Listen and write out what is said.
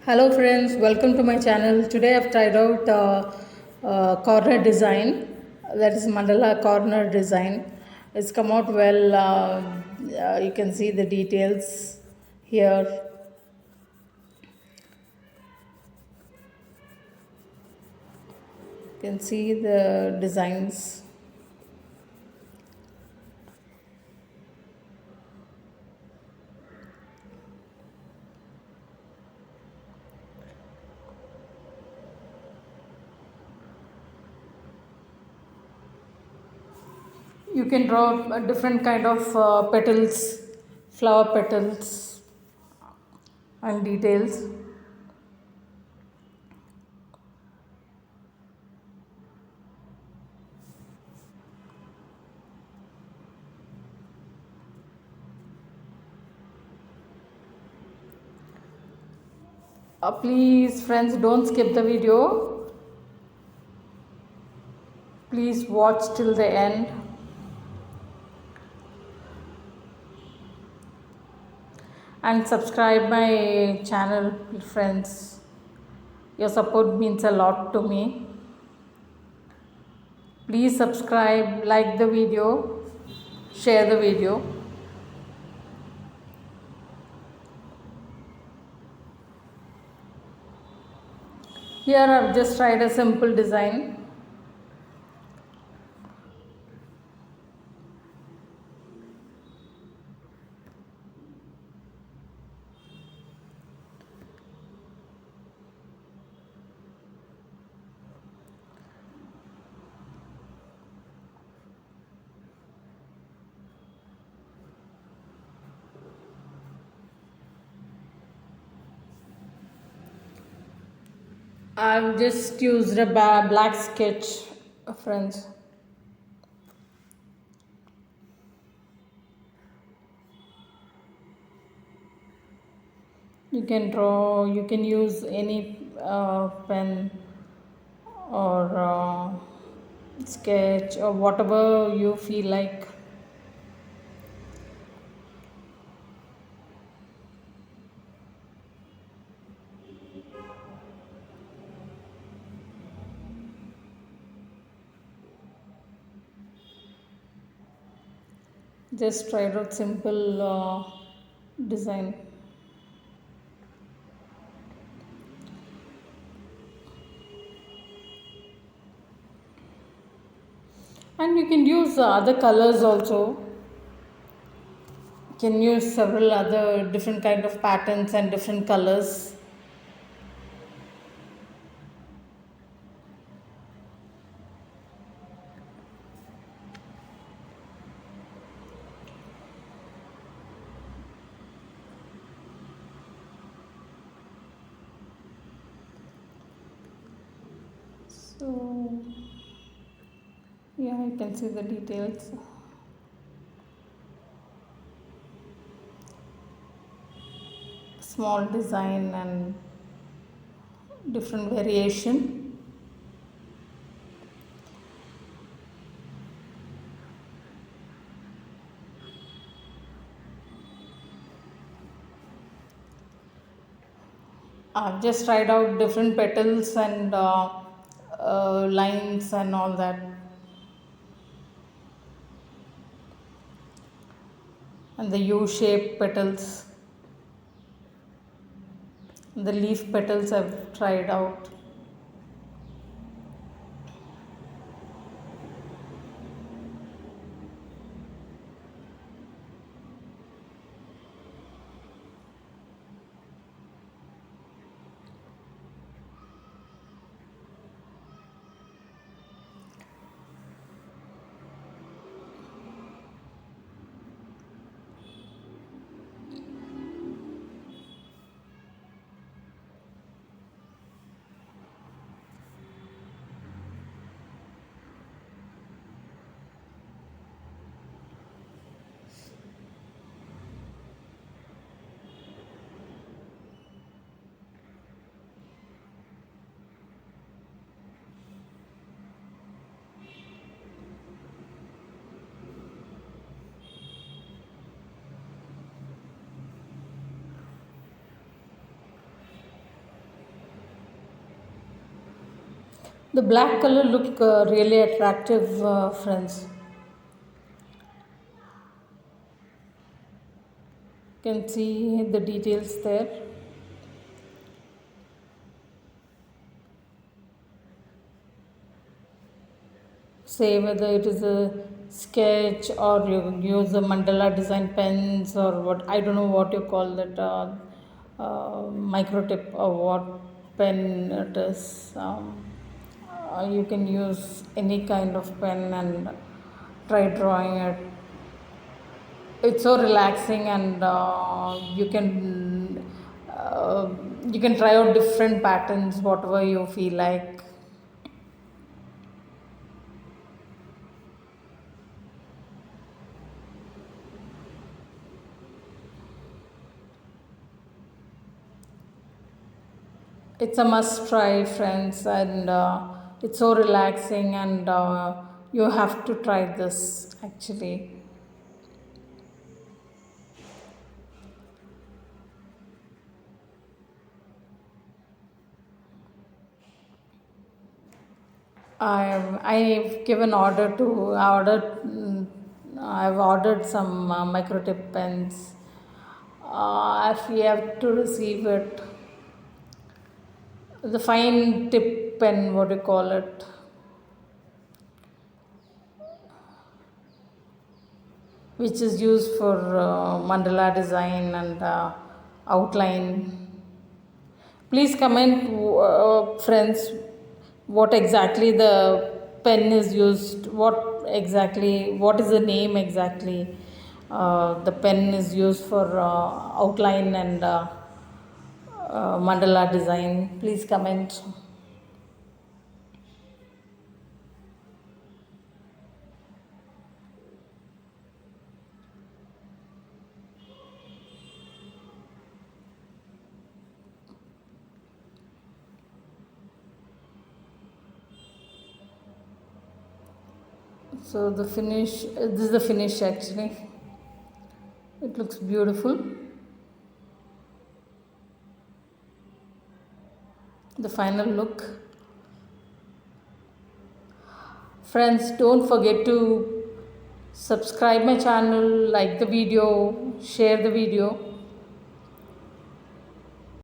Hello friends, welcome to my channel. Today I've tried out corner design, that is mandala corner design. It's come out well. You can see the details here. You can see the designs. You can draw a different kind of petals, flower petals and details. Please friends, don't skip the video. Please watch till the end. And subscribe my channel, friends. Your support means a lot to me. Please subscribe, like the video, share the video. Here I've just tried a simple design. I've just used a black sketch, friends. You can draw, you can use any pen or sketch or whatever you feel like. Just tried out simple design. And you can use other colors also. You can use several other different kind of patterns and different colors. So yeah, you can see the details. Small design and different variation. I've just tried out different petals and lines and all that. And the U-shaped petals. The leaf petals I've tried out. The black color look really attractive, friends. You can see the details there. Say whether it is a sketch or you use a mandala design pens or what, I don't know what you call that, micro tip or what pen it is. You can use any kind of pen and try drawing it. It's so relaxing, and uh, you can try out different patterns whatever you feel like. It's a must try, friends, and it's so relaxing, and you have to try this actually. I've given order to I ordered I've ordered some microtip pens. If we have to receive it, the fine tip pen, what do you call it? Which is used for mandala design and outline. Please comment, friends, what exactly the pen is used, what is the name exactly the pen is used for outline and mandala design. Please comment. So the finish, this is the finish actually. It looks beautiful. The final look. Friends, don't forget to subscribe my channel, like the video, share the video.